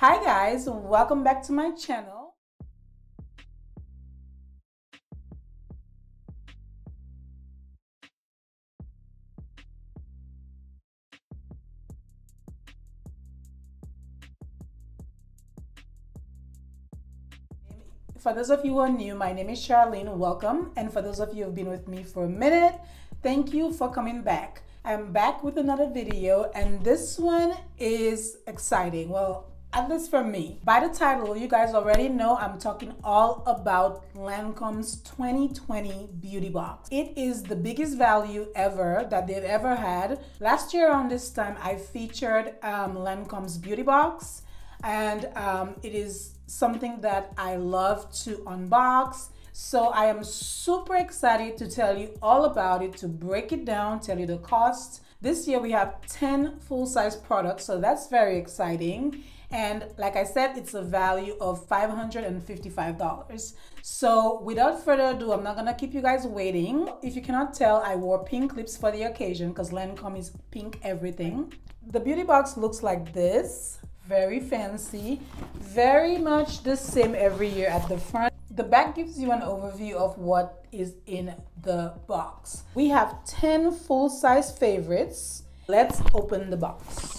Hi guys, welcome back to my channel. For those of you who are new, my name is Charlene, welcome. And for those of you who have been with me for a minute, thank you for coming back. I'm back with another video and this one is exciting. Well, at least for me. By the title, you guys already know I'm talking all about Lancome's 2020 beauty box. It is the biggest value ever that they've ever had. Last year around this time, I featured Lancome's beauty box, and it is something that I love to unbox. So I am super excited to tell you all about it, to break it down, tell you the cost. This year we have 10 full-size products, so that's very exciting. And like I said, it's a value of $555. So without further ado, I'm not gonna keep you guys waiting. If you cannot tell, I wore pink lips for the occasion because Lancome is pink everything. The beauty box looks like this, very fancy, very much the same every year at the front. The back gives you an overview of what is in the box. We have 10 full-size favorites. Let's open the box.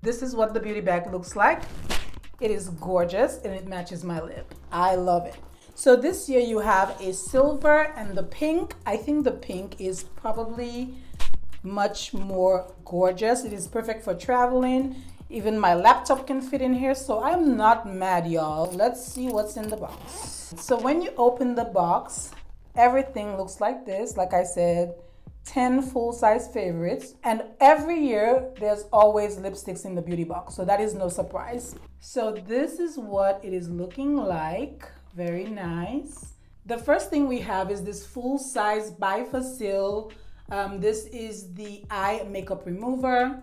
This is what the beauty bag looks like. It is gorgeous and it matches my lip. I love it. So this year you have a silver and the pink. I think the pink is probably much more gorgeous. It is perfect for traveling. Even my laptop can fit in here, so I'm not mad, y'all. Let's see what's in the box. So when you open the box, everything looks like this. Like I said, 10 full-size favorites, and every year there's always lipsticks in the beauty box, so that is no surprise. So this is what it is looking like. Very nice. The first thing we have is this full-size bifacil. This is the eye makeup remover,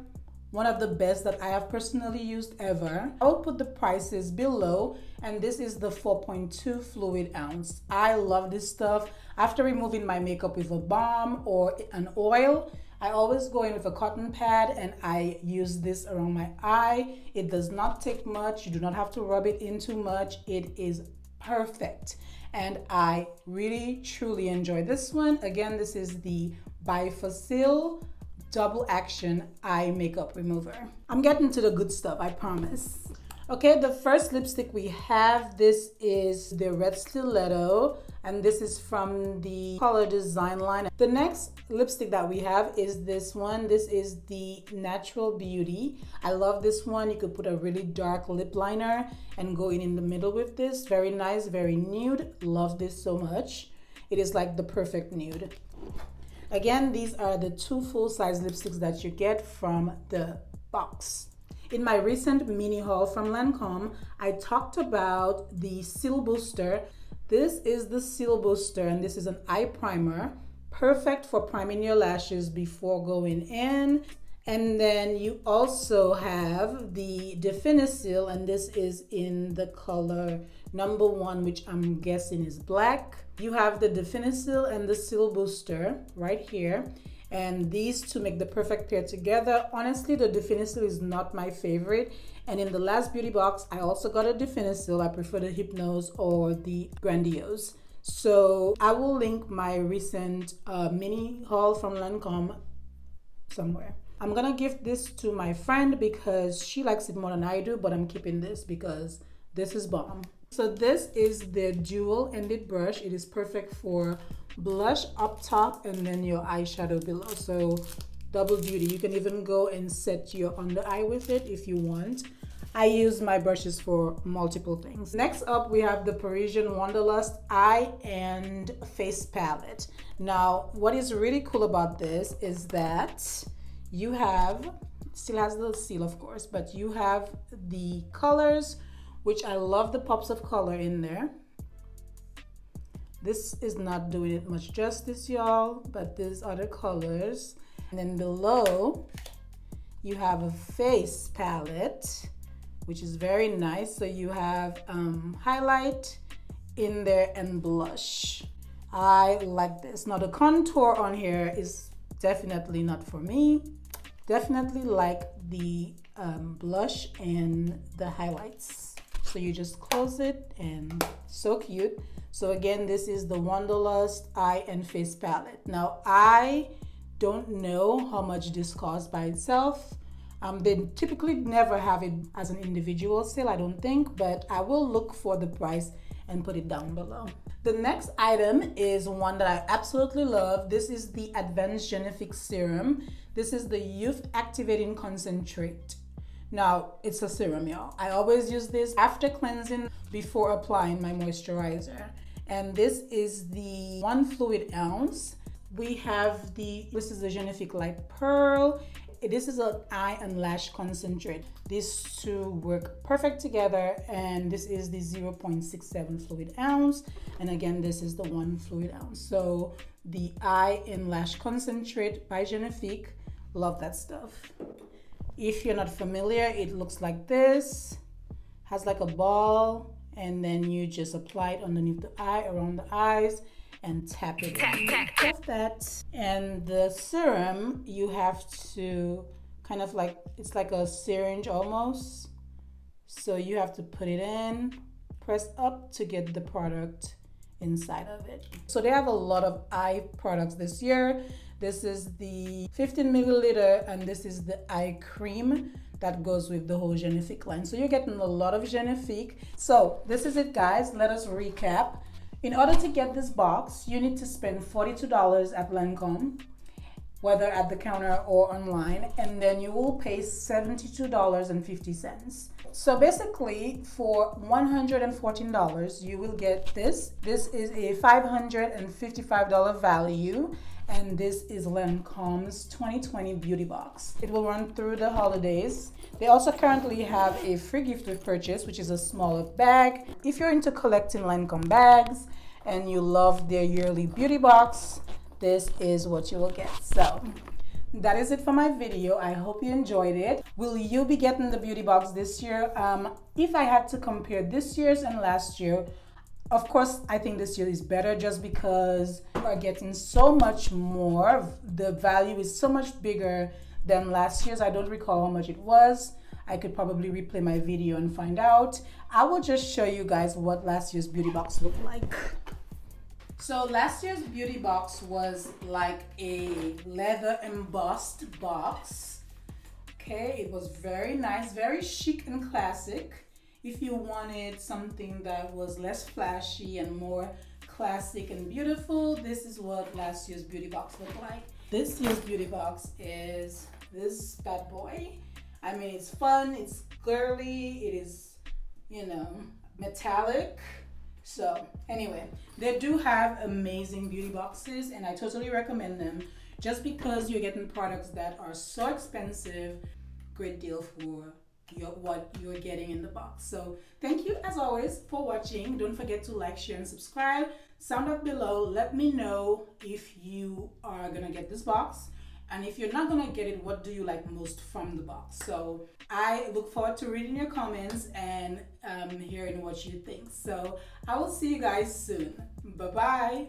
one of the best that I have personally used ever. I'll put the prices below, and this is the 4.2 fluid ounce. I love this stuff. After removing my makeup with a balm or an oil, I always go in with a cotton pad and I use this around my eye. It does not take much. You do not have to rub it in too much. It is perfect. And I really, truly enjoy this one. Again, this is the Bifacil Double Action Eye Makeup Remover. I'm getting to the good stuff, I promise. Okay, the first lipstick we have, this is the Red Stiletto, and this is from the Color Design line. The next lipstick that we have is this one. This is the Natural Beauty. I love this one. You could put a really dark lip liner and go in the middle with this. Very nice, very nude. Love this so much. It is like the perfect nude. Again, these are the 2 full-size lipsticks that you get from the box. In my recent mini haul from Lancome, I talked about the Seal Booster. This is the Seal Booster, and this is an eye primer, perfect for priming your lashes before going in. And then you also have the Definisil, and this is in the color number 1, which I'm guessing is black. You have the Definisil and the Seal Booster right here. And these two make the perfect pair together. Honestly, the Definisil is not my favorite. And in the last beauty box, I also got a Definisil. I prefer the Hypnose or the Grandiose. So I will link my recent mini haul from Lancome somewhere. I'm gonna give this to my friend because she likes it more than I do, but I'm keeping this because this is bomb. So this is the dual-ended brush. It is perfect for blush up top and then your eyeshadow below. So double duty. You can even go and set your under eye with it if you want. I use my brushes for multiple things. Next up, we have the Parisian Wanderlust Eye and Face Palette. Now, what is really cool about this is that you have, still has the seal of course, but you have the colors, which I love the pops of color in there. This is not doing it much justice, y'all, but these are the colors. And then below, you have a face palette, which is very nice. So you have highlight in there and blush. I like this. Now the contour on here is definitely not for me. Definitely like the blush and the highlights. So you just close it, and so cute. So again, this is the Wanderlust Eye and Face Palette. Now, I don't know how much this costs by itself. They typically never have it as an individual sale, I don't think, but I will look for the price and put it down below. The next item is one that I absolutely love. This is the Advanced Genifique Serum. This is the Youth Activating Concentrate. Now, it's a serum, y'all. I always use this after cleansing, before applying my moisturizer. And this is the 1 fluid ounce. We have this is the Genifique Light Pearl. This is an eye and lash concentrate. These two work perfect together, and this is the 0.67 fluid ounce. And again, this is the 1 fluid ounce. So the eye and lash concentrate by Genifique, love that stuff. If you're not familiar, it looks like this, has like a ball, and then you just apply it underneath the eye, around the eyes, and tap it in. Just that. And the serum, you have to kind of like, it's like a syringe almost. So you have to put it in, press up to get the product inside of it. So they have a lot of eye products this year. This is the 15 milliliter, and this is the eye cream that goes with the whole Genifique line. So you're getting a lot of Genifique. So this is it, guys. Let us recap. In order to get this box, you need to spend $42 at Lancome, whether at the counter or online, and then you will pay $72.50. So basically, for $114, you will get this. This is a $555 value, and this is Lancome's 2020 Beauty Box. It will run through the holidays. They also currently have a free gift with purchase, which is a smaller bag. If you're into collecting Lancome bags and you love their yearly beauty box, this is what you will get. So that is it for my video. I hope you enjoyed it. Will you be getting the beauty box this year? If I had to compare this year's and last year, of course, I think this year is better just because you are getting so much more. The value is so much bigger than last year's. I don't recall how much it was. I could probably replay my video and find out. I will just show you guys what last year's beauty box looked like. So last year's beauty box was like a leather embossed box. Okay, it was very nice, very chic and classic. If you wanted something that was less flashy and more classic and beautiful, this is what last year's beauty box looked like. This year's beauty box is this bad boy. I mean, it's fun, it's girly, it is, you know, metallic. So anyway, they do have amazing beauty boxes, and I totally recommend them just because you're getting products that are so expensive. Great deal for what you're getting in the box. So thank you as always for watching. Don't forget to like, share, and subscribe. Sound up below. Let me know if you are gonna get this box, and if you're not gonna get it, what do you like most from the box? So I look forward to reading your comments and hearing what you think. So I will see you guys soon. Bye bye.